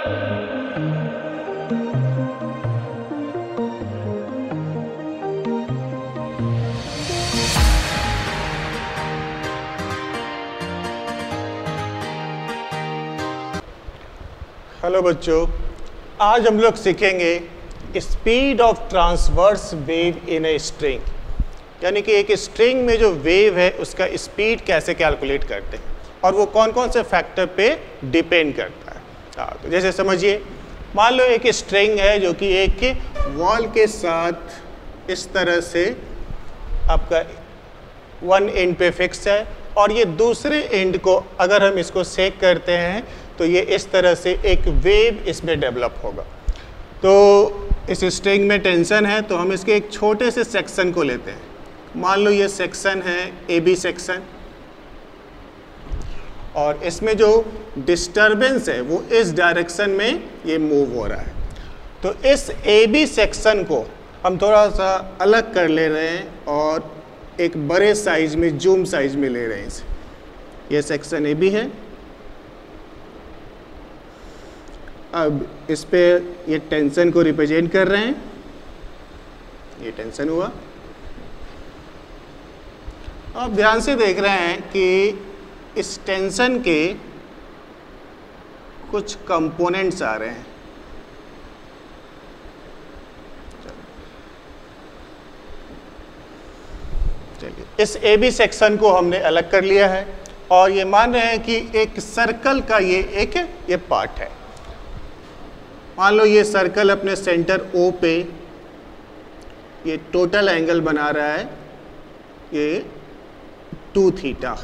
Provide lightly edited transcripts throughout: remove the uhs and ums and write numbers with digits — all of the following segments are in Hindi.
हेलो बच्चों, आज हम लोग सीखेंगे speed of transverse wave in a string, यानी कि एक स्ट्रिंग में जो वेव है उसका स्पीड कैसे कैलकुलेट करते हैं और वो कौन कौन से फैक्टर पे डिपेंड करता है। तो जैसे समझिए, मान लो एक स्ट्रिंग है जो कि एक वॉल के साथ इस तरह से आपका वन एंड पे फिक्स है और ये दूसरे एंड को अगर हम इसको सेक करते हैं तो ये इस तरह से एक वेव इसमें डेवलप होगा। तो इस स्ट्रिंग में टेंशन है तो हम इसके एक छोटे से सेक्शन को लेते हैं। मान लो ये सेक्शन है ए बी सेक्शन और इसमें जो डिस्टरबेंस है वो इस डायरेक्शन में ये मूव हो रहा है। तो इस ए बी सेक्शन को हम थोड़ा सा अलग कर ले रहे हैं और एक बड़े साइज में, जूम साइज में ले रहे हैं इसे। ये सेक्शन ए बी है। अब इस पे ये टेंशन को रिप्रेजेंट कर रहे हैं, ये टेंशन हुआ। अब ध्यान से देख रहे हैं कि इस टेंशन के कुछ कंपोनेंट्स आ रहे हैं। चलिए, इस ए बी सेक्शन को हमने अलग कर लिया है और ये मान रहे हैं कि एक सर्कल का ये पार्ट है। मान लो ये सर्कल अपने सेंटर O पे ये टोटल एंगल बना रहा है, ये 2 थीटा,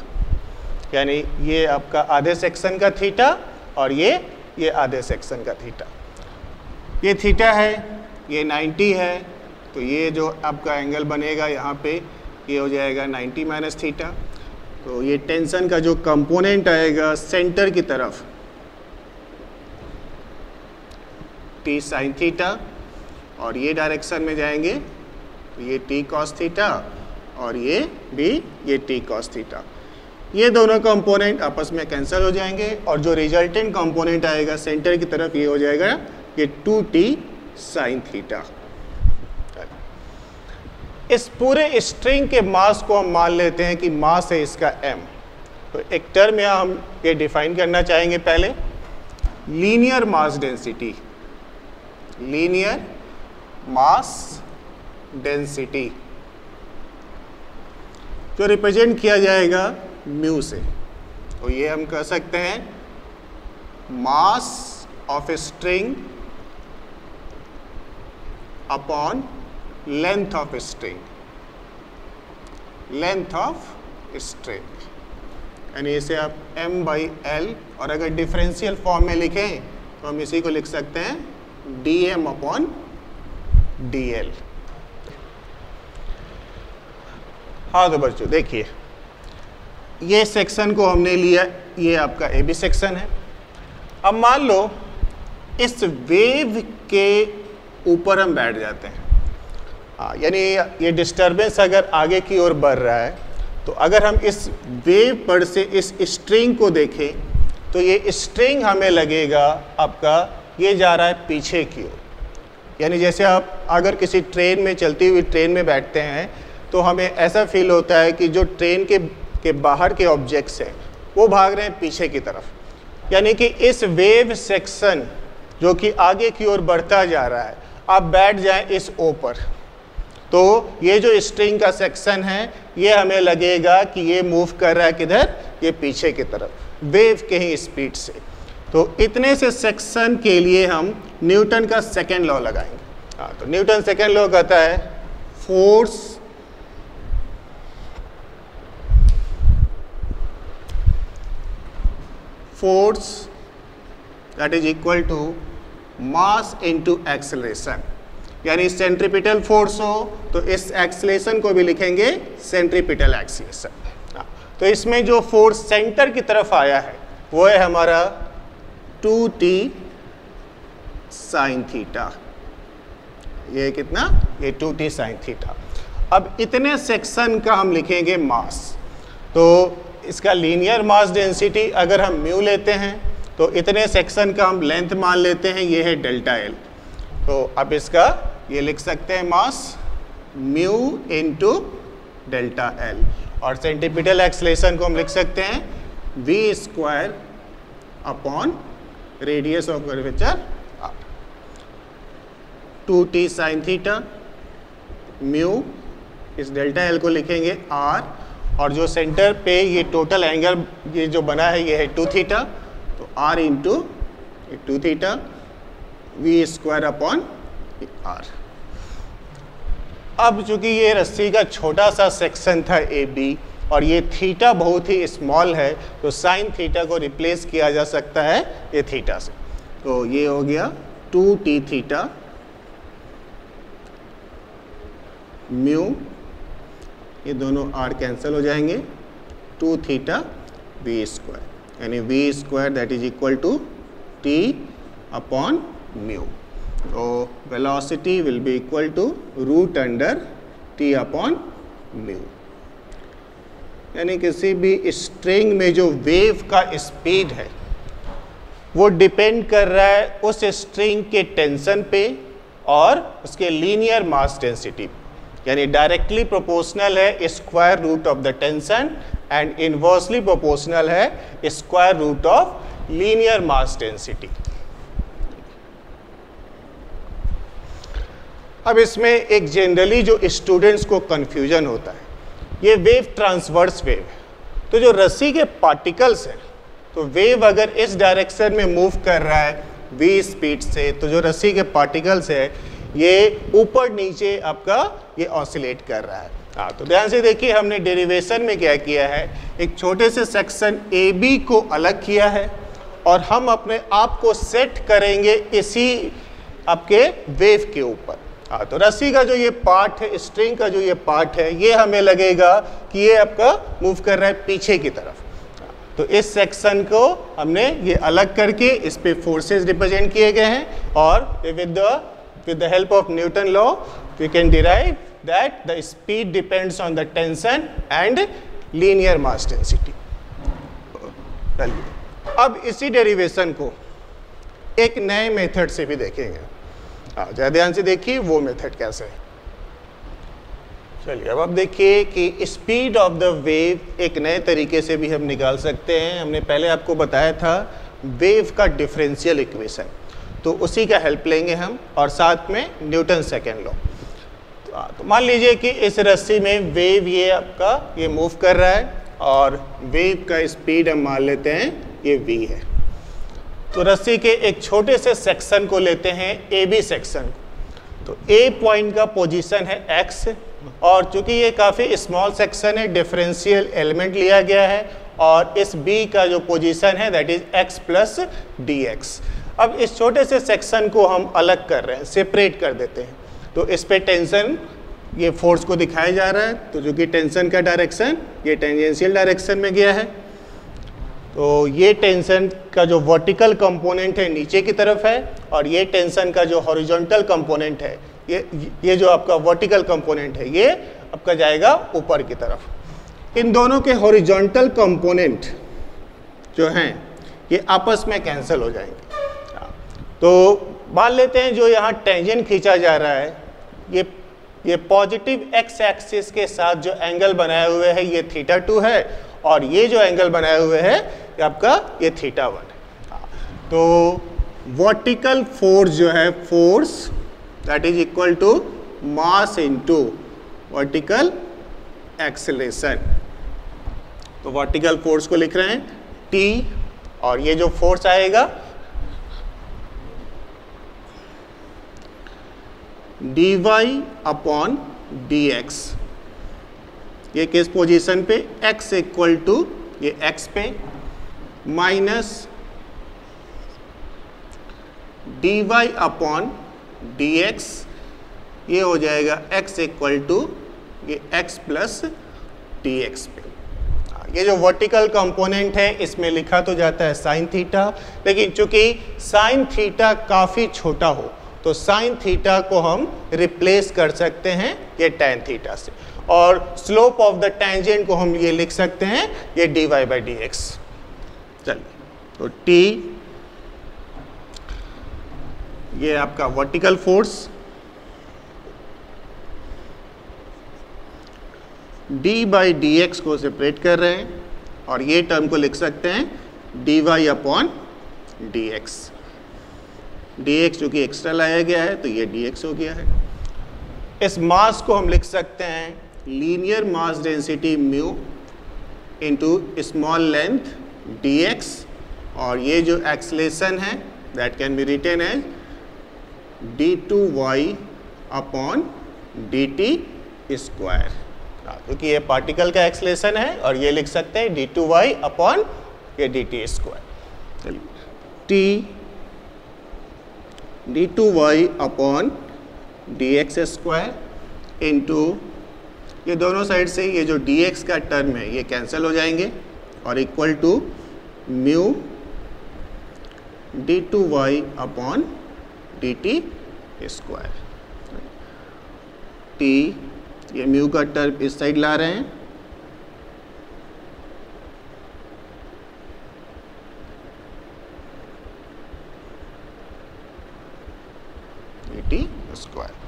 यानी ये आपका आधे सेक्शन का थीटा और ये आधे सेक्शन का थीटा। ये थीटा है, ये 90 है, तो ये जो आपका एंगल बनेगा यहाँ पे ये हो जाएगा 90 माइनस थीटा। तो ये टेंशन का जो कंपोनेंट आएगा सेंटर की तरफ टी साइन थीटा और ये डायरेक्शन में जाएंगे तो ये टी कॉस थीटा और ये टी कॉस थीटा। ये दोनों कंपोनेंट आपस में कैंसिल हो जाएंगे और जो रिजल्टेंट कंपोनेंट आएगा सेंटर की तरफ ये हो जाएगा ये 2t साइन थीटा। इस पूरे स्ट्रिंग के मास को हम मान लेते हैं कि मास है इसका m। तो एक टर्म यहाँ हम ये डिफाइन करना चाहेंगे पहले, linear mass density. Linear mass density जो रिप्रेजेंट किया जाएगा म्यू से। तो ये हम कह सकते हैं mass of a string upon length of a string, length of string, यानी इसे आप m/l, और अगर डिफरेंशियल फॉर्म में लिखें तो हम इसी को लिख सकते हैं dm अपॉन dl। हाँ तो बच्चों देखिए, ये सेक्शन को हमने लिया, ये आपका ए बी सेक्शन है। अब मान लो इस वेव के ऊपर हम बैठ जाते हैं, यानी ये डिस्टरबेंस अगर आगे की ओर बढ़ रहा है तो अगर हम इस वेव पर से इस स्ट्रिंग को देखें तो ये स्ट्रिंग हमें लगेगा आपका ये जा रहा है पीछे की ओर। यानी जैसे आप अगर किसी ट्रेन में, चलती हुई ट्रेन में बैठते हैं तो हमें ऐसा फील होता है कि जो ट्रेन के बाहर के ऑब्जेक्ट्स हैं वो भाग रहे हैं पीछे की तरफ। यानी कि इस वेव सेक्शन जो कि आगे की ओर बढ़ता जा रहा है, आप बैठ जाएं इस ओ पर, तो ये जो स्ट्रिंग का सेक्शन है ये हमें लगेगा कि ये मूव कर रहा है किधर, ये पीछे की तरफ, वेव के ही स्पीड से। तो इतने से सेक्शन के लिए हम न्यूटन का सेकेंड लॉ लगाएंगे। तो न्यूटन सेकेंड लॉ कहता है force that is equal to mass into acceleration. यानी सेंट्रीपिटल फोर्स हो तो इस एक्सेलरेशन को भी लिखेंगे सेंट्रीपिटल एक्सेलरेशन। तो इसमें जो फोर्स सेंटर की तरफ आया है वो है हमारा 2t साइन थीटा। ये कितना, ये 2t साइन थीटा। अब इतने सेक्शन का हम लिखेंगे मास। तो इसका लीनियर मास डेंसिटी अगर हम म्यू लेते हैं तो इतने सेक्शन का हम लेंथ मान लेते हैं, ये है डेल्टा एल। तो अब इसका ये लिख सकते हैं मास म्यू इनटू डेल्टा एल, और सेंटीपिटल एक्सेलरेशन को हम लिख सकते हैं v square upon radius of curvature r, 2t sine theta, mu इस डेल्टा एल को लिखेंगे r, और जो सेंटर पे ये टोटल एंगल ये जो बना है ये है 2 थीटा, तो r into 2 theta v square upon r। अब चूंकि ये रस्सी का छोटा सा सेक्शन था ए बी और ये थीटा बहुत ही स्मॉल है, तो साइन थीटा को रिप्लेस किया जा सकता है ये थीटा से। तो ये हो गया 2t थीटा म्यू, ये दोनों r कैंसिल हो जाएंगे, 2 थीटा v स्क्वायर, यानी v square that is equal to t upon mu. तो velocity will be equal to root under t upon mu. यानी किसी भी स्ट्रिंग में जो वेव का स्पीड है वो डिपेंड कर रहा है उस स्ट्रिंग के टेंशन पे और उसके लीनियर मास डेंसिटी, यानी डायरेक्टली प्रोपोर्शनल है square root of the tension and inversely proportional है square root of linear mass density. अब इसमें एक जनरली जो स्टूडेंट्स को कंफ्यूजन होता है, ये वेव ट्रांसवर्स वेव है, तो जो रस्सी के पार्टिकल्स हैं, तो वेव अगर इस डायरेक्शन में मूव कर रहा है v स्पीड से, तो जो रस्सी के पार्टिकल्स है ये ऊपर नीचे आपका ये ऑसिलेट कर रहा है। तो ध्यान से देखिए, हमने डेरिवेशन में क्या किया है, एक छोटे से सेक्शन ए बी को अलग किया है और हम अपने आप को सेट करेंगे इसी आपके वेव के ऊपर। तो रस्सी का जो ये पार्ट है, स्ट्रिंग का जो ये पार्ट है, ये हमें लगेगा कि ये आपका मूव कर रहा है पीछे की तरफ। तो इस सेक्शन को हमने ये अलग करके इस पे फोर्सेस रिप्रेजेंट किए गए हैं, और with the help of Newton law we can derive that the speed depends on the tension and linear mass density। अब इसी डेरिवेशन को एक नए मेथड से भी देखेंगे। ज़्यादा ध्यान से देखिए वो मेथड कैसे है। चलिए अब देखिए कि स्पीड ऑफ द वेव एक नए तरीके से भी हम निकाल सकते हैं। हमने पहले आपको बताया था वेव का डिफरेंशियल इक्वेशन, तो उसी का हेल्प लेंगे हम, और साथ में न्यूटन सेकेंड लॉ। तो मान लीजिए कि इस रस्सी में वेव ये आपका ये मूव कर रहा है और वेव का स्पीड हम मान लेते हैं ये v है। तो रस्सी के एक छोटे से सेक्शन को लेते हैं ए बी सेक्शन। तो ए पॉइंट का पोजीशन है x, और चूंकि ये काफ़ी स्मॉल सेक्शन है डिफरेंशियल एलिमेंट लिया गया है, और इस b का जो पोजीशन है that is x plus D x. अब इस छोटे से सेक्शन को हम अलग कर रहे हैं, सेपरेट कर देते हैं। तो इस पे टेंशन ये फोर्स को दिखाया जा रहा है, तो जो कि टेंशन का डायरेक्शन ये टेंजेंशियल डायरेक्शन में गया है। तो ये टेंशन का जो वर्टिकल कंपोनेंट है नीचे की तरफ है, और ये टेंशन का जो हॉरिजॉन्टल कंपोनेंट है ये जो आपका वर्टिकल कंपोनेंट है ये आपका जाएगा ऊपर की तरफ। इन दोनों के हॉरिजॉन्टल कंपोनेंट जो हैं ये आपस में कैंसिल हो जाएंगे। तो मान लेते हैं जो यहाँ टेंजेंट खींचा जा रहा है ये पॉजिटिव एक्स एक्सिस के साथ जो एंगल बनाए हुए है ये θ2 है, और ये जो एंगल बनाए हुए है ये आपका ये θ1 है। तो वर्टिकल फोर्स जो है force that is equal to mass into vertical acceleration. तो वर्टिकल फोर्स को लिख रहे हैं T, और ये जो फोर्स आएगा dy अपॉन dx, ये किस पोजीशन पे x इक्वल टू ये x पे माइनस dy अपॉन dx, ये हो जाएगा x इक्वल टू ये x प्लस dx पे। ये जो वर्टिकल कंपोनेंट है इसमें लिखा तो जाता है साइन थीटा, लेकिन चूंकि साइन थीटा काफ़ी छोटा हो तो साइन थीटा को हम रिप्लेस कर सकते हैं ये टैन थीटा से, और स्लोप ऑफ द टेंजेंट को हम ये लिख सकते हैं ये dy बाई डी एक्स। चलिए तो t ये आपका vertical force d by D x को सेपरेट कर रहे हैं और ये टर्म को लिख सकते हैं dy upon D x. D x जो कि एक्स्ट्रा लाया गया है तो ये dx हो गया है। इस मास को हम लिख सकते हैं linear mass density mu into small length dx, और ये जो एक्सलेशन है that can be written as d2y upon dt square, क्योंकि ये पार्टिकल का एक्सलेशन है और ये लिख सकते हैं d2y अपॉन ये dt square. t d2y upon dx square into ये दोनों साइड से ये जो dx का टर्म है ये कैंसिल हो जाएंगे और equal to mu d2y upon dt square. t ये म्यू का टर्म इस साइड ला रहे हैं, dt स्क्वायर।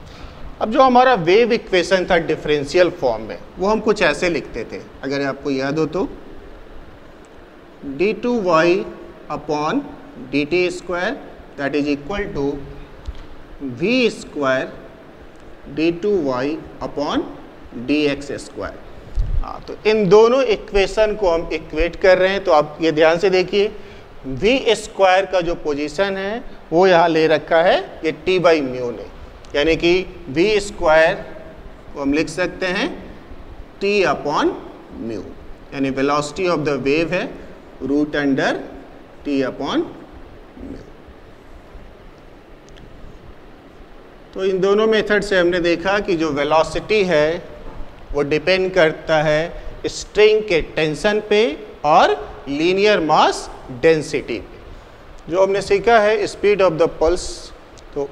अब जो हमारा वेव इक्वेशन था डिफरेंशियल फॉर्म में वो हम कुछ ऐसे लिखते थे, अगर आपको याद हो तो d2y upon dt square that is equal to v square d2y upon dx square. हाँ, तो इन दोनों इक्वेशन को हम इक्वेट कर रहे हैं। तो आप ये ध्यान से देखिए v स्क्वायर का जो पोजीशन है वो यहाँ ले रखा है ये t बाई म्यू ने, यानी कि v स्क्वायर को हम लिख सकते हैं t अपॉन म्यू, यानी वेलोसिटी ऑफ द वेव है root under t upon mu. तो इन दोनों मेथड से हमने देखा कि जो वेलोसिटी है वो डिपेंड करता है स्ट्रिंग के टेंशन पे और लीनियर मास डेंसिटी पे। जो हमने सीखा है स्पीड ऑफ द पल्स, तो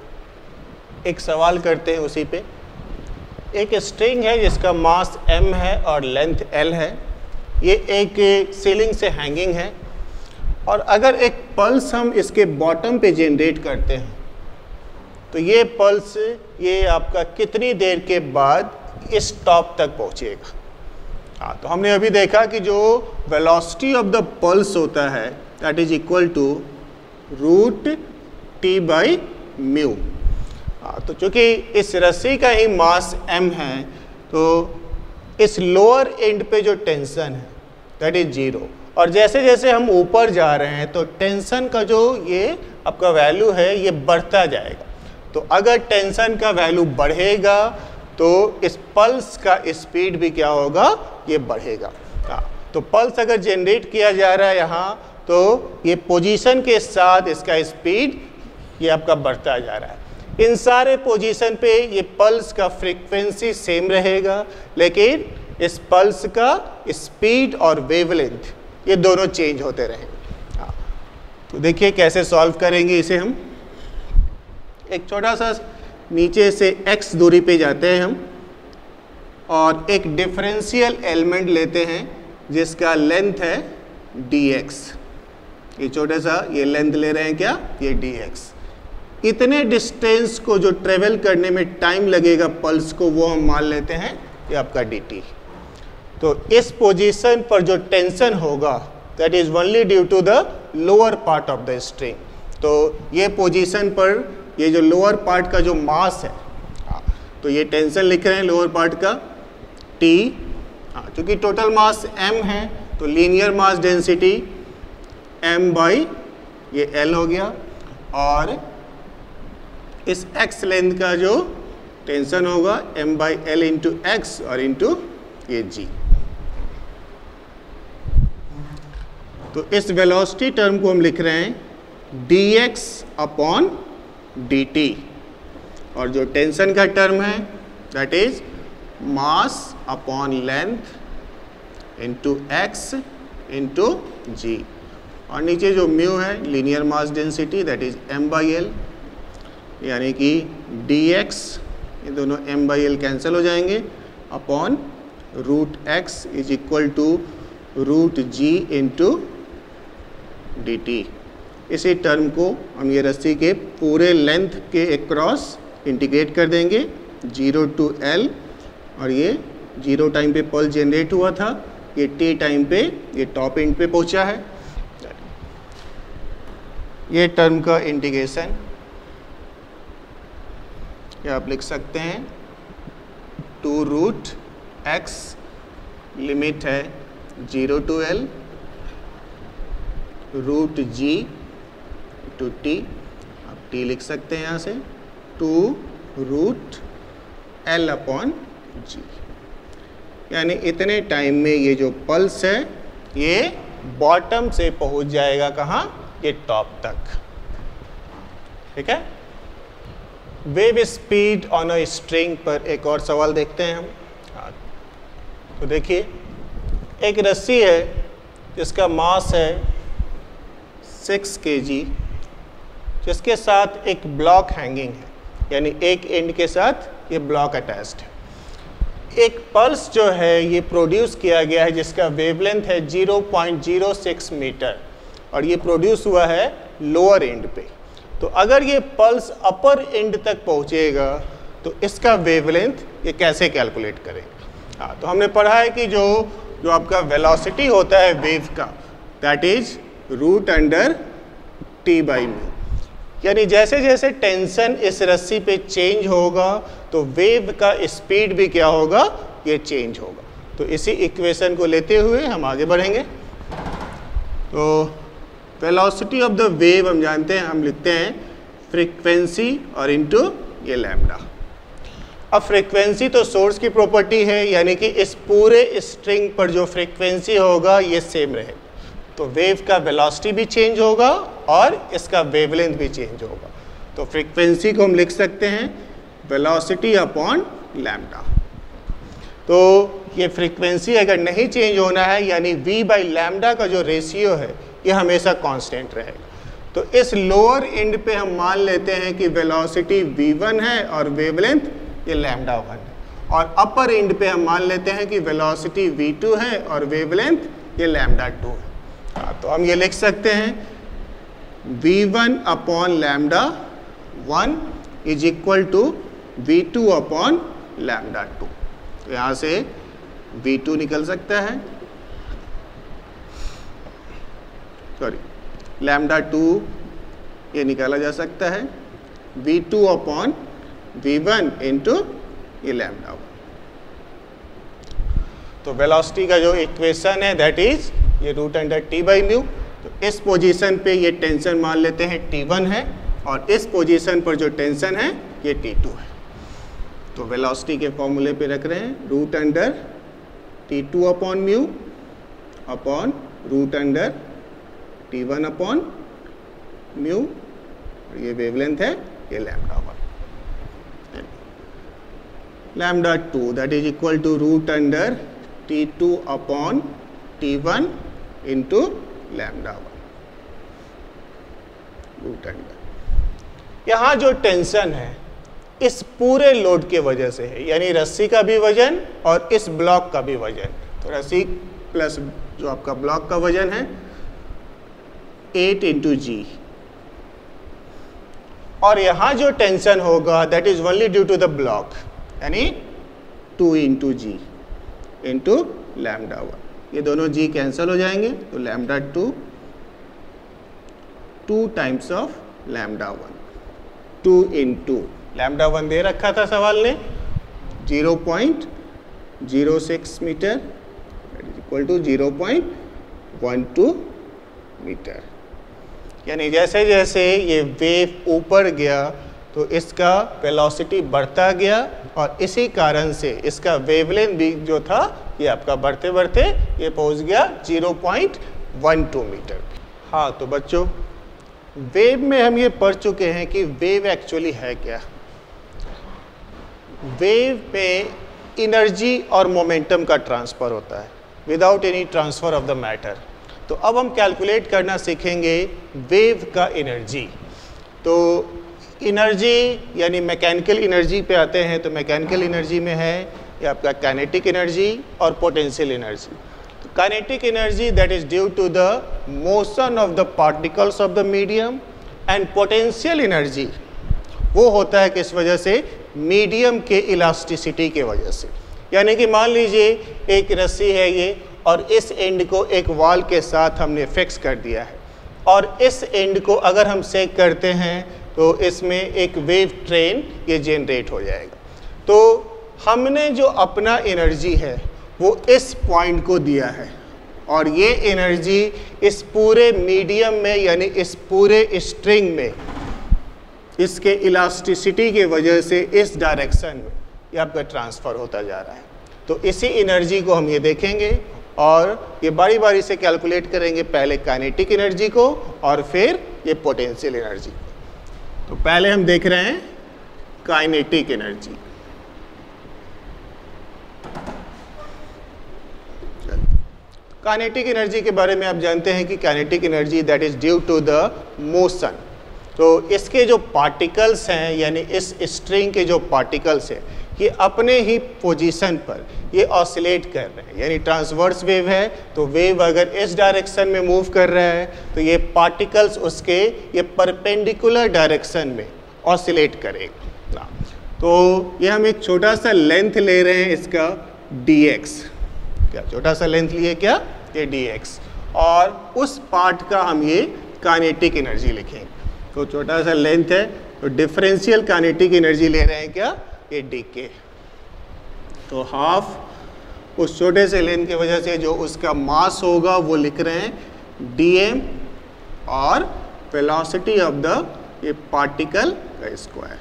एक सवाल करते हैं उसी पे। एक स्ट्रिंग है जिसका मास m है और लेंथ l है, ये एक सीलिंग से हैंगिंग है, और अगर एक पल्स हम इसके बॉटम पे जनरेट करते हैं तो ये पल्स ये आपका कितनी देर के बाद इस टॉप तक पहुंचेगा। हाँ, तो हमने अभी देखा कि जो वेलोसिटी ऑफ द पल्स होता है that is equal to root t by mu. हाँ, तो चूँकि इस रस्सी का ही मास m है तो इस लोअर एंड पे जो टेंशन है दैट इज 0, और जैसे जैसे हम ऊपर जा रहे हैं तो टेंशन का जो ये आपका वैल्यू है ये बढ़ता जाएगा। तो अगर टेंशन का वैल्यू बढ़ेगा तो इस पल्स का स्पीड भी क्या होगा, ये बढ़ेगा। तो पल्स अगर जनरेट किया जा रहा है यहाँ तो ये पोजीशन के साथ इसका स्पीड ये आपका बढ़ता जा रहा है। इन सारे पोजीशन पे ये पल्स का फ्रीक्वेंसी सेम रहेगा, लेकिन इस पल्स का स्पीड और वेवलेंथ ये दोनों चेंज होते रहेंगे। तो देखिए कैसे सॉल्व करेंगे इसे हम। एक छोटा सा नीचे से x दूरी पे जाते हैं हम और एक डिफरेंशियल एलिमेंट लेते हैं जिसका लेंथ है dx। ये छोटा सा ये लेंथ ले रहे हैं क्या, ये dx। इतने डिस्टेंस को जो ट्रेवल करने में टाइम लगेगा पल्स को वो हम मान लेते हैं ये आपका dt। तो इस पोजीशन पर जो टेंशन होगा that is only due to the lower part of the string. तो ये पोजीशन पर ये जो लोअर पार्ट का जो मास है, तो ये टेंशन लिख रहे हैं लोअर पार्ट का t। क्योंकि टोटल मास m है तो linear mass density m by ये l हो गया, और इस x लेंथ का जो टेंशन होगा m by l into x और इंटू ये g। तो इस वेलोसिटी टर्म को हम लिख रहे हैं dx अपॉन dt, और जो टेंशन का टर्म है that is mass upon length into X into G, और नीचे जो म्यू है linear mass density that is m by l, यानी कि dx ये दोनों m बाई l कैंसिल हो जाएंगे upon root x is equal to root g into dt। इसी टर्म को हम ये रस्सी के पूरे लेंथ के अक्रॉस इंटीग्रेट कर देंगे 0 to L, और ये 0 टाइम पे पल्स जनरेट हुआ था, ये T टाइम पे ये टॉप एंड पे पहुंचा है। ये टर्म का इंटीग्रेशन ये आप लिख सकते हैं 2√x, लिमिट है 0 to L, √g to t, आप t लिख सकते हैं यहाँ से 2√L/g, यानी इतने टाइम में ये जो पल्स है ये बॉटम से पहुंच जाएगा कहाँ, ये टॉप तक। ठीक है। Wave speed on a string पर एक और सवाल देखते हैं हम। तो देखिए, एक रस्सी है जिसका मास है 6 kg, जिसके साथ एक ब्लॉक हैंगिंग है, यानी एक एंड के साथ ये ब्लॉक अटैच्ड है। एक पल्स जो है ये प्रोड्यूस किया गया है जिसका वेवलेंथ है 0.06 मीटर, और ये प्रोड्यूस हुआ है लोअर एंड पे। तो अगर ये पल्स अपर एंड तक पहुंचेगा तो इसका वेवलेंथ ये कैसे कैलकुलेट करेगा। हाँ, तो हमने पढ़ा है कि जो आपका वेलोसिटी होता है वेव का, दैट इज √T/μ, यानी जैसे जैसे टेंशन इस रस्सी पे चेंज होगा तो वेव का स्पीड भी क्या होगा, ये चेंज होगा। तो इसी इक्वेशन को लेते हुए हम आगे बढ़ेंगे। तो वेलोसिटी ऑफ द वेव हम जानते हैं, हम लिखते हैं फ्रीक्वेंसी और इनटू ये लैम्डा। अब फ्रीक्वेंसी तो सोर्स की प्रॉपर्टी है, यानी कि इस पूरे स्ट्रिंग पर जो फ्रीक्वेंसी होगा ये सेम रहे, तो वेव का वेलोसिटी भी चेंज होगा और इसका वेवलेंथ भी चेंज होगा। तो फ्रीक्वेंसी को हम लिख सकते हैं वेलोसिटी अपॉन लैम्डा। तो ये फ्रीक्वेंसी अगर नहीं चेंज होना है, यानी v/λ का जो रेशियो है ये हमेशा कांस्टेंट रहेगा। तो इस लोअर एंड पे हम मान लेते हैं कि वेलोसिटी v1 है और वेवलेंथ ये λ1 है, और अपर एंड पे हम मान लेते हैं कि वेलोसिटी v2 है और वेवलेंथ ये λ2 है। तो हम ये लिख सकते हैं v1/λ1 is equal to v2/λ2। तो यहाँ से v2 निकल सकता है, सॉरी λ2 ये निकाला जा सकता है v2/v1 इंटू ये λ1। तो वेलोसिटी का जो इक्वेशन है दैट इज ये √T/μ। तो इस पोजीशन पे ये टेंशन मान लेते हैं T1 है, और इस पोजीशन पर जो टेंशन है ये T2 है। तो वेलोसिटी के फॉर्मूले पे रख रहे हैं √T2/μ अपॉन √T1/μ, और ये वेवलेंथ है ये λ1। λ2 that is equal to √T2/T1 into λ1। यहाँ जो टेंशन है इस पूरे लोड के वजह से है, यानी रस्सी का भी वजन और इस ब्लॉक का भी वजन। तो रस्सी प्लस जो आपका ब्लॉक का वजन है 8 × g, और यहाँ जो टेंशन होगा that is only due to the block, यानी 2 × g इंटू λ1। ये दोनों g कैंसिल हो जाएंगे, तो λ2 2 टाइम्स ऑफ λ1, 2 × λ1 दे रखा था सवाल ने 0.06 मीटर इक्वल टू 0.12 मीटर। यानी जैसे जैसे ये वेव ऊपर गया तो इसका वेलोसिटी बढ़ता गया, और इसी कारण से इसका वेवलेंथ भी जो था ये आपका बढ़ते बढ़ते ये पहुंच गया 0.12 मीटर। हाँ, तो बच्चों वेव में हम ये पढ़ चुके हैं कि वेव एक्चुअली है क्या। वेव में एनर्जी और मोमेंटम का ट्रांसफ़र होता है without any transfer of the matter. तो अब हम कैलकुलेट करना सीखेंगे वेव का एनर्जी। तो एनर्जी यानी मैकेनिकल एनर्जी पे आते हैं, तो मैकेनिकल एनर्जी में है ये आपका काइनेटिक एनर्जी और पोटेंशियल एनर्जी। तो kinetic energy that is due to the motion of the particles of the medium, and potential energy वो होता है किस वजह से, मीडियम के इलास्टिसिटी के वजह से। यानी कि मान लीजिए एक रस्सी है ये, और इस एंड को एक वॉल के साथ हमने फिक्स कर दिया है, और इस एंड को अगर हम सेक करते हैं तो इसमें एक वेव ट्रेन ये जनरेट हो जाएगा। तो हमने जो अपना एनर्जी है वो इस पॉइंट को दिया है, और ये एनर्जी इस पूरे मीडियम में यानी इस पूरे स्ट्रिंग में इसके इलास्टिसिटी की वजह से इस डायरेक्शन में ये आपका ट्रांसफ़र होता जा रहा है। तो इसी एनर्जी को हम ये देखेंगे और ये बारी बारी से कैलकुलेट करेंगे, पहले काइनेटिक एनर्जी को और फिर ये पोटेंशियल एनर्जी को। तो पहले हम देख रहे हैं काइनेटिक एनर्जी। काइनेटिक एनर्जी के बारे में आप जानते हैं कि kinetic energy that is due to the motion. तो इसके जो पार्टिकल्स हैं यानी इस स्ट्रिंग के जो पार्टिकल्स हैं ये अपने ही पोजीशन पर ये ऑसिलेट कर रहे हैं, यानी ट्रांसवर्स वेव है तो वेव अगर इस डायरेक्शन में मूव कर रहा है तो ये पार्टिकल्स उसके ये परपेंडिकुलर डायरेक्शन में ऑसिलेट करेगा। तो ये हम एक छोटा सा लेंथ ले रहे हैं इसका dx, क्या छोटा सा लेंथ लिए क्या, ये dx, और उस पार्ट का हम ये काइनेटिक एनर्जी लिखेंगे। तो छोटा सा लेंथ है तो डिफरेंशियल काइनेटिक एनर्जी ले रहे हैं क्या, ये dk। तो हाफ उस छोटे से लेंथ की वजह से जो उसका मास होगा वो लिख रहे हैं dm, और वेलोसिटी ऑफ द ये पार्टिकल का स्क्वायर।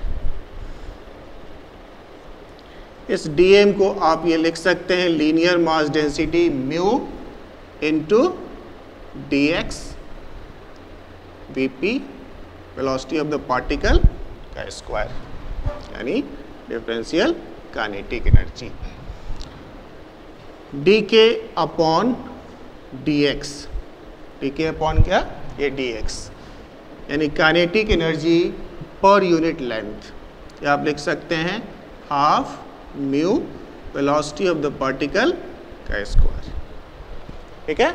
इस dm को आप ये लिख सकते हैं linear mass density mu into dx vp, velocity of the particle का स्क्वायर, यानी differential kinetic energy. dk upon dx, dk upon क्या, ये dx, यानी काइनेटिक एनर्जी पर यूनिट लेंथ, ये आप लिख सकते हैं half mu velocity of the particle का स्क्वायर। ठीक है।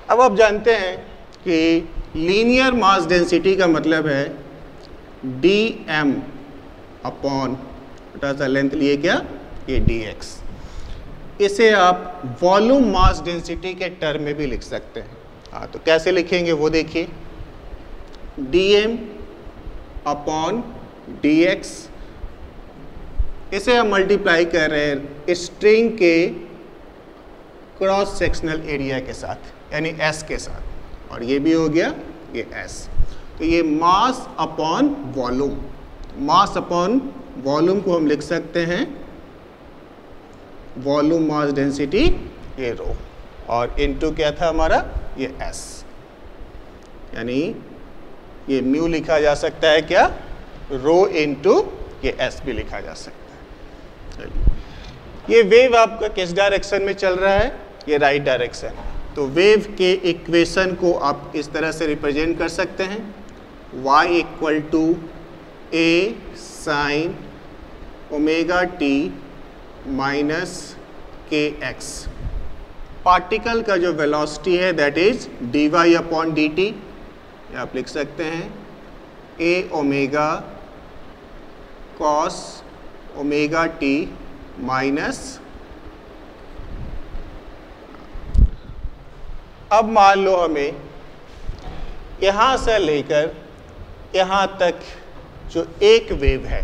अब आप जानते हैं कि लीनियर मास डेंसिटी का मतलब है dm अपॉन छोटा सा लेंथ लिए क्या, ये dx। इसे आप वॉल्यूम मास डेंसिटी के टर्म में भी लिख सकते हैं। हाँ, तो कैसे लिखेंगे वो देखिए, dm अपॉन dx, इसे हम मल्टीप्लाई कर रहे हैं स्ट्रिंग के क्रॉस सेक्शनल एरिया के साथ, यानी s के साथ, और ये भी हो गया ये s। तो ये mass upon volume, mass upon volume को हम लिख सकते हैं वॉल्यूम मास डेंसिटी ये रो, और इनटू क्या था हमारा ये s, यानी ये म्यू लिखा जा सकता है क्या, रो इनटू ये s भी लिखा जा सकता है। ये वेव आपका किस डायरेक्शन में चल रहा है, ये राइट डायरेक्शन। तो वेव के इक्वेशन को आप इस तरह से रिप्रेजेंट कर सकते हैं, y equal to a sine omega t minus kx। Particle का जो वेलोसिटी है that is dy upon dt, आप लिख सकते हैं a omega cos omega t minus. अब मान लो हमें यहाँ से लेकर यहाँ तक जो एक वेव है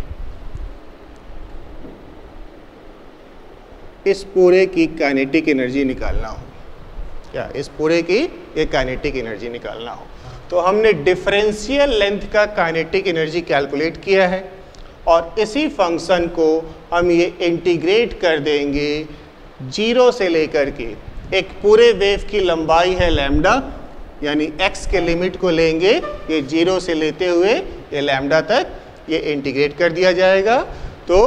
इस पूरे की काइनेटिक एनर्जी निकालना हो, क्या इस पूरे की ये काइनेटिक एनर्जी निकालना हो, तो हमने डिफरेंशियल लेंथ का काइनेटिक एनर्जी कैलकुलेट किया है, और इसी फंक्शन को हम ये इंटीग्रेट कर देंगे 0 से लेकर के एक पूरे वेव की लंबाई है लैम्डा, यानी x के लिमिट को लेंगे ये 0 से लेते हुए ये लैम्डा तक ये इंटीग्रेट कर दिया जाएगा। तो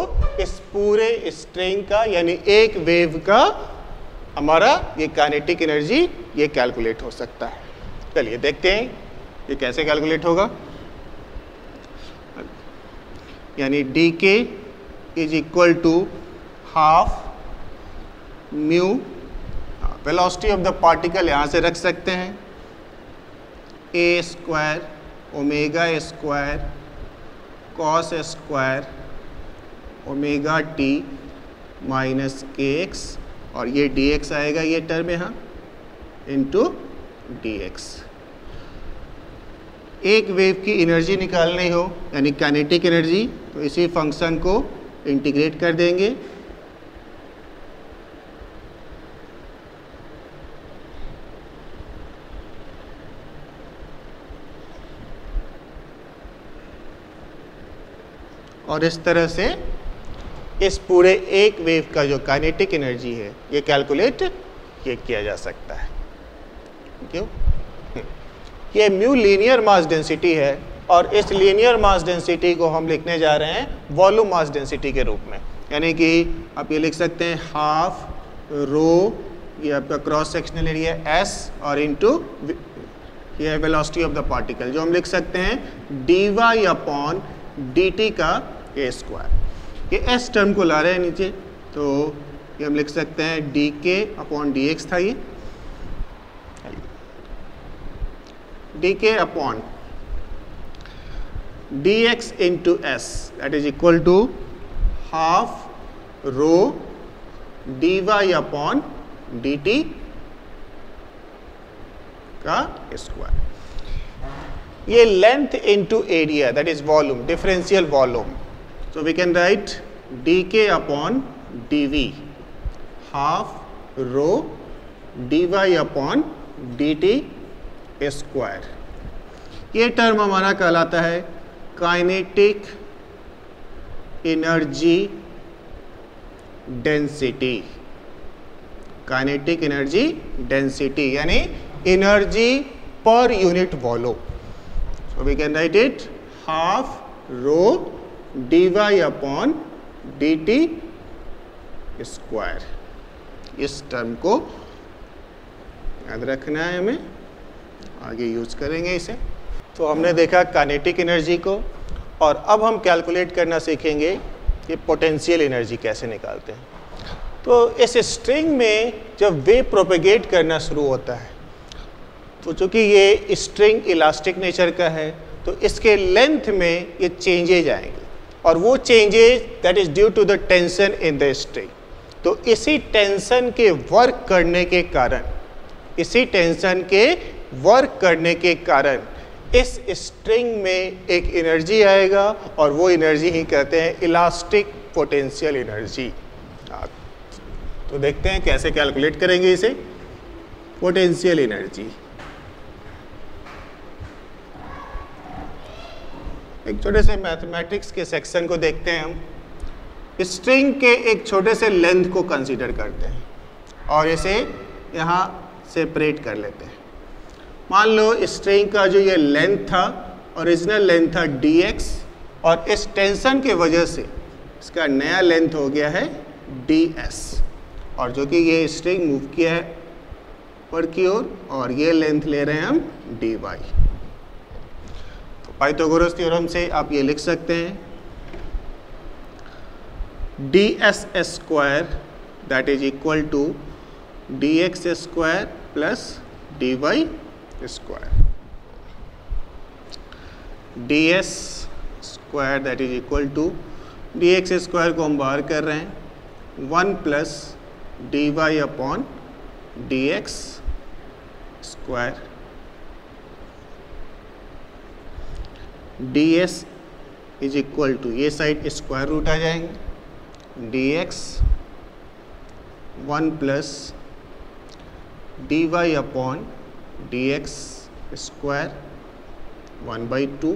इस पूरे स्ट्रिंग का यानी एक वेव का हमारा ये काइनेटिक एनर्जी ये कैलकुलेट हो सकता है। चलिए देखते हैं ये कैसे कैलकुलेट होगा। यानी dk is equal to half mu velocity of the particle यहाँ से रख सकते हैं, A square omega square cos square omega T minus K X, और ये डी एक्स आएगा ये टर्म यहाँ इंटू डी एक्स। एक वेव की एनर्जी निकालनी हो यानी काइनेटिक एनर्जी, तो इसी फंक्शन को इंटीग्रेट कर देंगे। और इस तरह से इस पूरे एक वेव का जो काइनेटिक एनर्जी है ये कैलकुलेट ये किया जा सकता है। क्यों? ये म्यू लीनियर मास डेंसिटी है, और इस लीनियर मास डेंसिटी को हम लिखने जा रहे हैं वॉल्यूम मास डेंसिटी के रूप में, यानी कि आप ये लिख सकते हैं हाफ रो, ये आपका क्रॉस सेक्शनल एरिया एस, और इनटू ये है वेलोसिटी ऑफ द पार्टिकल, जो हम लिख सकते हैं D Y upon D T का ए स्क्वायर। ये एस टर्म को ला रहे हैं नीचे, तो ये हम लिख सकते हैं D K upon D x था, ये D K upon D X into S that is equal to half rho D Y upon D T का स्क्वायर। ये length into area that is volume, differential volume, so we can write dk upon dv half rho dy upon dt square. ये टर्म हमारा कहलाता है kinetic energy density. Kinetic energy density यानी एनर्जी पर unit volume. So we can write it half rho D Y upon D T square. इस टर्म को याद रखना है हमें, आगे यूज करेंगे इसे। तो हमने देखा काइनेटिक एनर्जी को, और अब हम कैलकुलेट करना सीखेंगे कि पोटेंशियल एनर्जी कैसे निकालते हैं। तो इस स्ट्रिंग में जब वेव प्रोपेगेट करना शुरू होता है, तो चूँकि ये स्ट्रिंग इलास्टिक नेचर का है, तो इसके लेंथ में ये चेंजेज आएंगे, और वो changes that is due to the tension in the string. तो इसी टेंशन के वर्क करने के कारण, इसी टेंशन के वर्क करने के कारण इस स्ट्रिंग में एक एनर्जी आएगा, और वो एनर्जी ही कहते हैं इलास्टिक पोटेंशियल एनर्जी। तो देखते हैं कैसे कैलकुलेट करेंगे इसे, पोटेंशियल एनर्जी। एक छोटे से मैथमेटिक्स के सेक्शन को देखते हैं हम। स्ट्रिंग के एक छोटे से लेंथ को कंसीडर करते हैं और इसे यहाँ सेपरेट कर लेते हैं। मान लो स्ट्रिंग का जो ये लेंथ था, ओरिजिनल लेंथ था dx, और इस टेंशन के वजह से इसका नया लेंथ हो गया है ds, और जो कि ये स्ट्रिंग मूव किया है ऊपर की ओर, और ये लेंथ ले रहे हैं हम dy। तो पाइथागोरस थ्योरम से आप ये लिख सकते हैं ds square that is equal to dx square plus dy square. ds square that is equal to dx square को हम बाहर कर रहे हैं 1 plus dy upon dx square. ds is equal to, ये साइड स्क्वायर रूट आ जाएंगे, dx 1 plus dy upon dx square 1/2,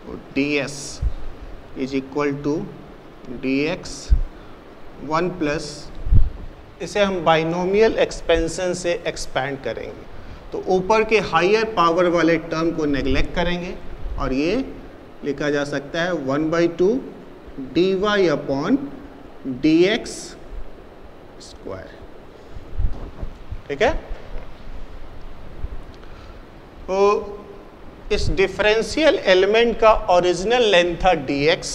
और ds is equal to dx 1 plus, इसे हम बाइनोमियल एक्सपेंशन से एक्सपैंड करेंगे, तो ऊपर के हायर पावर वाले टर्म को नेग्लेक्ट करेंगे, और ये लिखा जा सकता है 1/2 dy अपॉन dx स्क्वायर। ठीक है, तो इस डिफरेंशियल एलिमेंट का ओरिजिनल लेंथ था dx,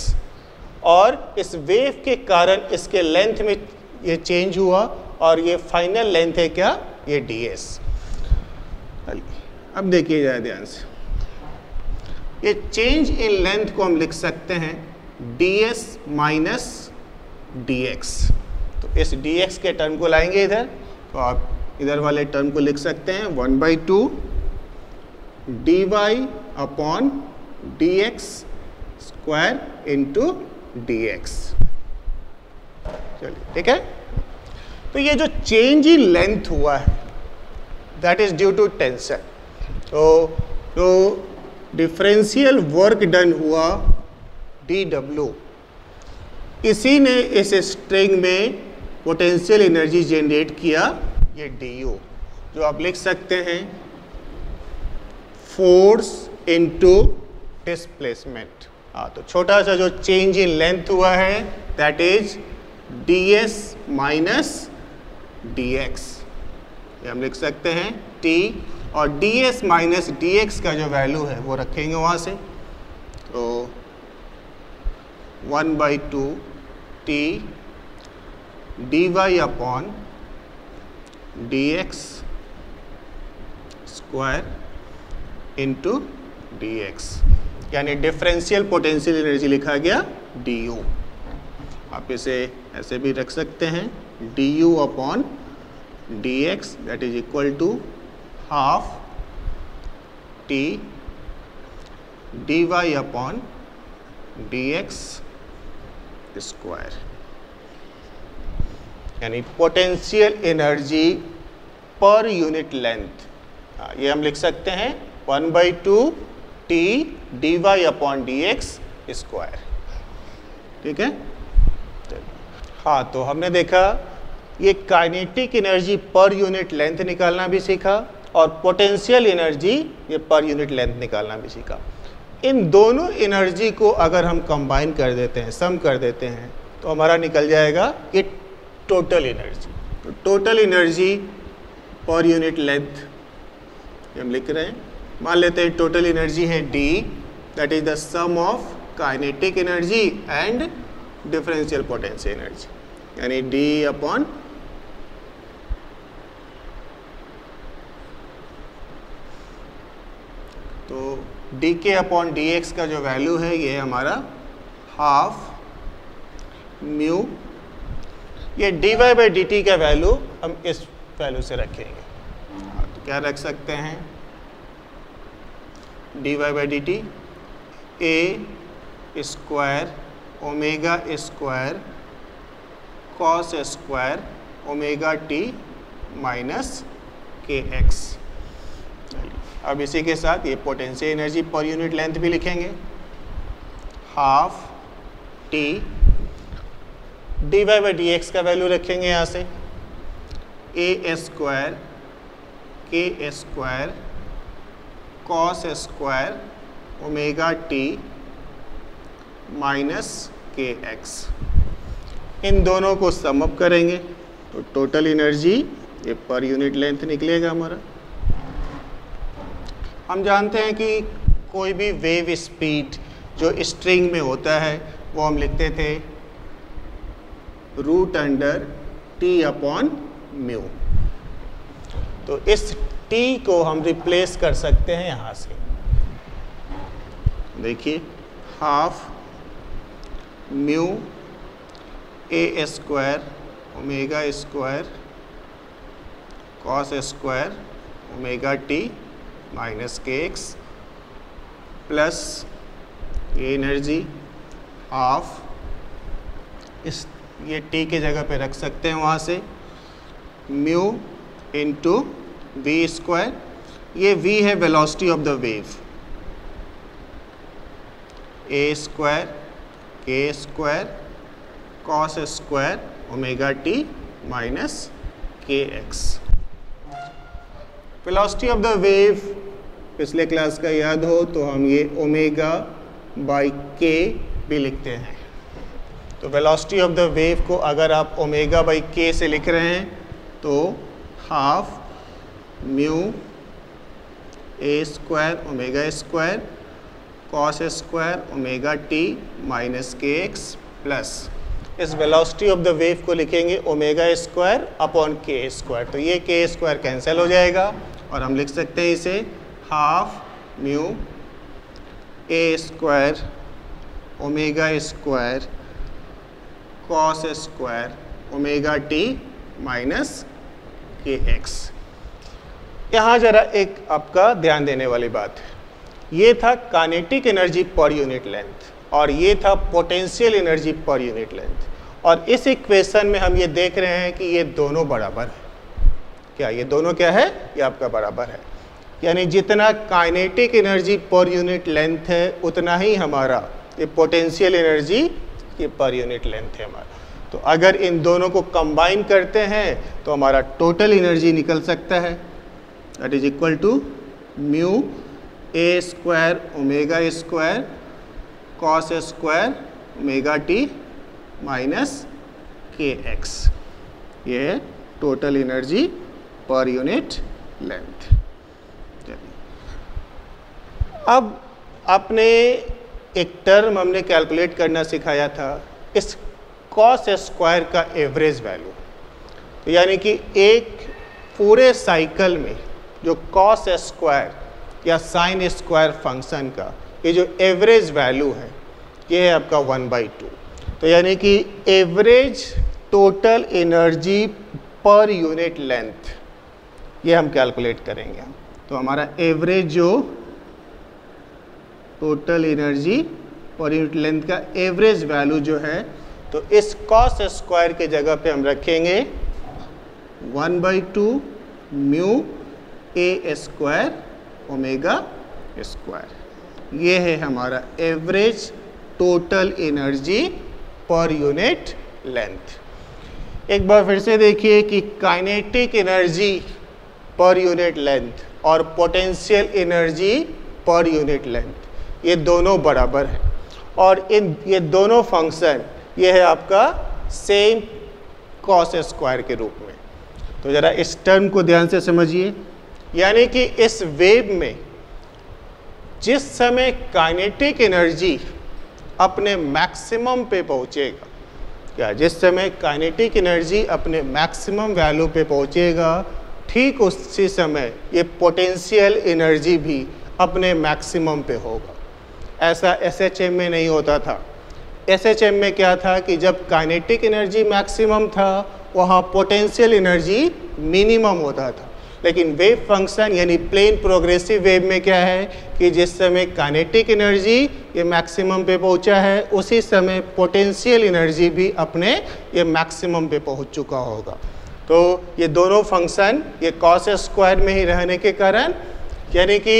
और इस वेव के कारण इसके लेंथ में ये चेंज हुआ, और ये फाइनल लेंथ है क्या, ये ds। अब देखिए जरा ध्यान से, ये चेंज इन लेंथ को हम लिख सकते हैं ds माइनस dx। तो इस dx के टर्म को लाएंगे इधर, तो आप इधर वाले टर्म को लिख सकते हैं 1/2 dy upon dx square into dx। चलिए ठीक है। तो ये जो चेंज इन लेंथ हुआ है that is due to tension. तो डिफरेंशियल वर्क डन हुआ dw, इसी ने इस स्ट्रिंग में पोटेंशियल एनर्जी जनरेट किया ये du, जो आप लिख सकते हैं फोर्स इनटू डिस्प्लेसमेंट। हाँ, तो छोटा सा जो चेंज इन लेंथ हुआ है that is ds minus dx, ये हम लिख सकते हैं t, और ds माइनस dx का जो वैल्यू है वो रखेंगे वहाँ से, तो 1/2 t dy upon dx square into dx, यानी डिफरेंशियल पोटेंशियल एनर्जी लिखा गया du। आप इसे ऐसे भी रख सकते हैं du upon dx that is equal to half t dy upon dx square, यानी पोटेंशियल एनर्जी पर यूनिट लेंथ। ये हम लिख सकते हैं 1/2 t dy upon dx square. ठीक है। हाँ, तो हमने देखा ये काइनेटिक एनर्जी पर यूनिट लेंथ निकालना भी सीखा और पोटेंशियल एनर्जी ये पर यूनिट लेंथ निकालना भी सीखा। इन दोनों एनर्जी को अगर हम कंबाइन कर देते हैं, सम कर देते हैं, तो हमारा निकल जाएगा ये टोटल एनर्जी। तो टोटल एनर्जी पर यूनिट लेंथ हम लिख रहे हैं, मान लेते हैं टोटल एनर्जी है D, that is the sum of kinetic energy and differential potential energy, यानी D अपॉन तो dk अपॉन dx का जो वैल्यू है ये हमारा हाफ म्यू, ये dy बाई dt का वैल्यू हम इस वैल्यू से रखेंगे। तो क्या रख सकते हैं dy by dt a square omega square cos square omega t minus kx। अब इसी के साथ ये पोटेंशियल एनर्जी पर यूनिट लेंथ भी लिखेंगे, half t dy by dx का वैल्यू रखेंगे यहाँ से a square k square cos square omega t minus kx। इन दोनों को सम अप करेंगे तो टोटल एनर्जी ये पर यूनिट लेंथ निकलेगा हमारा। हम जानते हैं कि कोई भी वेव स्पीड जो स्ट्रिंग में होता है वो हम लिखते थे root under t upon mu. तो इस t को हम रिप्लेस कर सकते हैं यहाँ से, देखिए half mu a square omega square cos square omega t minus kx plus ये एनर्जी हाफ, इस ये t की जगह पे रख सकते हैं वहाँ से म्यू इंटू वी स्क्वायर, ये v है velocity of the wave, a square k square cos square omega t minus kx। Velocity of the wave पिछले क्लास का याद हो तो हम ये ओमेगा बाई k भी लिखते हैं। तो वेलोसिटी ऑफ द वेव को अगर आप ओमेगा बाई k से लिख रहे हैं तो half mu a square omega square cos square omega t minus kx plus इस वेलोसिटी ऑफ द वेव को लिखेंगे ओमेगा स्क्वायर अपॉन के स्क्वायर। तो ये के स्क्वायर कैंसिल हो जाएगा और हम लिख सकते हैं इसे हाफ म्यू ए square omega square cos square omega T minus K X. यहाँ जरा एक आपका ध्यान देने वाली बात है, ये था काइनेटिक एनर्जी पर यूनिट लेंथ और ये था पोटेंशियल एनर्जी पर यूनिट लेंथ। और इस इक्वेशन में हम ये देख रहे हैं कि ये दोनों बराबर है। क्या ये दोनों क्या है? ये आपका बराबर है, यानी जितना काइनेटिक एनर्जी पर यूनिट लेंथ है उतना ही हमारा ये पोटेंशियल एनर्जी ये पर यूनिट लेंथ है हमारा। तो अगर इन दोनों को कंबाइन करते हैं तो हमारा टोटल एनर्जी निकल सकता है, that is equal to mu A square omega square cos square omega T minus K X. ये है टोटल एनर्जी पर यूनिट लेंथ। अब आपने एक टर्म हमने कैलकुलेट करना सिखाया था, इस कॉस स्क्वायर का एवरेज वैल्यू। तो यानी कि एक पूरे साइकिल में जो कॉस स्क्वायर या साइन स्क्वायर फंक्शन का ये जो एवरेज वैल्यू है ये है आपका 1/2। तो यानी कि एवरेज टोटल एनर्जी पर यूनिट लेंथ ये हम कैलकुलेट करेंगे। तो हमारा एवरेज जो टोटल एनर्जी पर यूनिट लेंथ का एवरेज वैल्यू जो है, तो इस कॉस स्क्वायर के जगह पे हम रखेंगे 1/2 म्यू ए स्क्वायर ओमेगा स्क्वायर। ये है हमारा एवरेज टोटल एनर्जी पर यूनिट लेंथ। एक बार फिर से देखिए कि काइनेटिक एनर्जी पर यूनिट लेंथ और पोटेंशियल एनर्जी पर यूनिट लेंथ ये दोनों बराबर हैं और ये दोनों फंक्शन ये है आपका सेम कॉस स्क्वायर के रूप में। तो ज़रा इस टर्म को ध्यान से समझिए, यानी कि इस वेव में जिस समय काइनेटिक एनर्जी अपने मैक्सिमम पे पहुंचेगा, क्या जिस समय काइनेटिक एनर्जी अपने मैक्सिमम वैल्यू पे पहुंचेगा ठीक उसी समय ये पोटेंशियल एनर्जी भी अपने मैक्सिमम पे होगा। ऐसा एसएचएम में नहीं होता था। एसएचएम में क्या था कि जब काइनेटिक एनर्जी मैक्सिमम था वहाँ पोटेंशियल एनर्जी मिनिमम होता था। लेकिन वेव फंक्शन यानी प्लेन प्रोग्रेसिव वेव में क्या है कि जिस समय काइनेटिक एनर्जी ये मैक्सिमम पे पहुंचा है उसी समय पोटेंशियल एनर्जी भी अपने ये मैक्सिमम पे पहुंच चुका होगा। तो ये दोनों फंक्शन ये कॉस स्क्वायर में ही रहने के कारण, यानी कि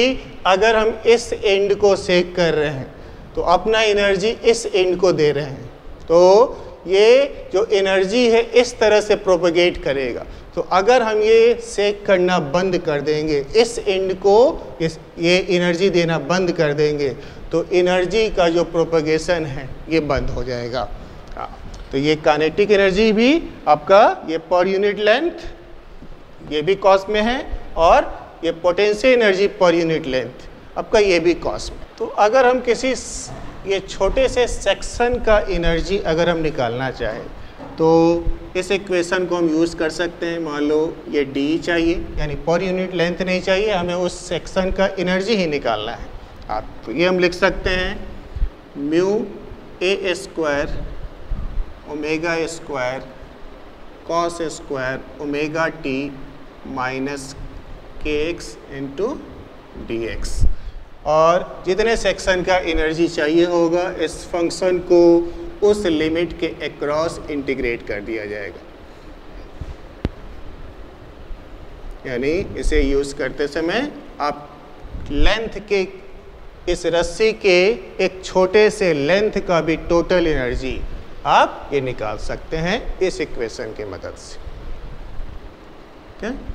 अगर हम इस एंड को सेक कर रहे हैं तो अपना एनर्जी इस एंड को दे रहे हैं, तो ये जो एनर्जी है इस तरह से प्रोपगेट करेगा। तो अगर हम ये सेक करना बंद कर देंगे, इस एंड को ये एनर्जी देना बंद कर देंगे, तो एनर्जी का जो प्रोपगेशन है ये बंद हो जाएगा। तो ये काइनेटिक एनर्जी भी आपका ये पर यूनिट लेंथ ये भी कॉस में है और ये पोटेंशियल एनर्जी पर यूनिट लेंथ आपका ये भी कॉस में। तो अगर हम किसी ये छोटे से सेक्शन का एनर्जी अगर हम निकालना चाहें तो इस इक्वेशन को हम यूज़ कर सकते हैं। मान लो ये डी चाहिए, यानी पर यूनिट लेंथ नहीं चाहिए, हमें उस सेक्शन का एनर्जी ही निकालना है। तो ये हम लिख सकते हैं म्यू ए square omega square cos square omega T minus K X into D X. और जितने सेक्शन का एनर्जी चाहिए होगा इस फंक्शन को उस लिमिट के अक्रॉस इंटीग्रेट कर दिया जाएगा। यानी इसे यूज़ करते समय आप लेंथ के इस रस्सी के एक छोटे से लेंथ का भी टोटल एनर्जी आप ये निकाल सकते हैं इस इक्वेशन की मदद से। ठीक है।